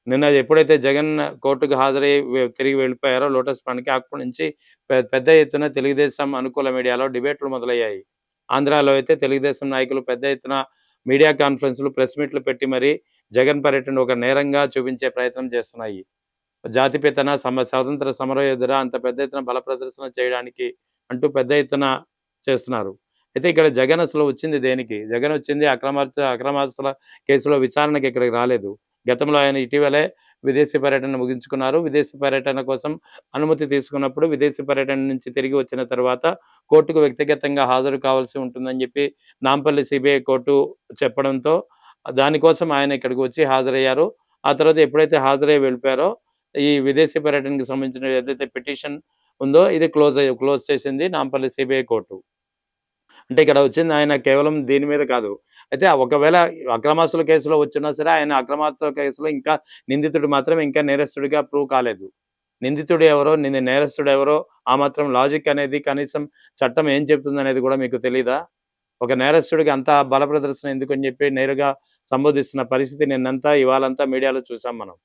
నిన్న ఎప్పుడైతే జగన్ కోర్టుకు హాజరయ్యి తిరిగి వెళ్ళిపోయారో లోటస్ పాండ్‌కి అప్పటి నుంచి పెద్ద ఎత్తున తెలుగుదేశం అనుకూల మీడియాలో డిబేట్‌లు మొదలయ్యాయి. ఆంధ్రాలో అయితే తెలుగుదేశం నాయకులు పెద్ద ఎత్తున మీడియా కాన్ఫరెన్స్‌లు, ప్రెస్ మీట్‌లు పెట్టి మరి జగన్ పర్యటన ఒక నేరంగా చూపించే ప్రయత్నం చేస్తున్నాయి. జాతిపితన స్వతంత్ర సమరయోధుడా అంత పెద్ద ఎత్తున బల ప్రదర్శన చేయడానికి అంటూ పెద్ద ఎత్తున చేస్తున్నారు. అయితే ఇక్కడ జగన్ అసలు వచ్చింది దేనికి? జగన్ వచ్చింది అక్రమాస్తుల కేసులో విచారణకి ఇక్కడికి రాలేదు. గతంలో ఆయన ఇటీవలే విదేశీ పర్యటన ముగించుకున్నారు. విదేశీ పర్యటన కోసం అనుమతి తీసుకున్నప్పుడు విదేశీ పర్యటన నుంచి తిరిగి వచ్చిన తర్వాత కోర్టుకు వ్యక్తిగతంగా హాజరు కావాల్సి ఉంటుందని చెప్పి నాంపల్లి సిబిఐ కోర్టు చెప్పడంతో దానికోసం ఆయన ఇక్కడికి వచ్చి హాజరయ్యారు. ఆ తర్వాత ఎప్పుడైతే హాజరయ్యి వెళ్ళిపోయారో ఈ విదేశీ పర్యటనకి సంబంధించిన ఏదైతే పిటిషన్ ఉందో ఇది క్లోజ్ చేసింది నాంపల్లి సిబిఐ కోర్టు. అంటే ఇక్కడ వచ్చింది ఆయన కేవలం దీని మీద కాదు. అయితే ఒకవేళ అక్రమాస్తుల కేసులో వచ్చున్నా సరే ఆయన అక్రమాస్తుల కేసులో ఇంకా నిందితుడు మాత్రం ఇంకా నేరస్తుడిగా ప్రూవ్ కాలేదు. నిందితుడు ఎవరో, నేరస్తుడెవరో ఆ మాత్రం లాజిక్ అనేది కనీసం చట్టం ఏం చెప్తుందనేది కూడా మీకు తెలీదా? ఒక నేరస్తుడికి అంత బల ప్రదర్శన ఎందుకని చెప్పి నేరుగా సంబోధిస్తున్న పరిస్థితి నిన్నంతా ఇవాళంతా మీడియాలో చూసాం మనం.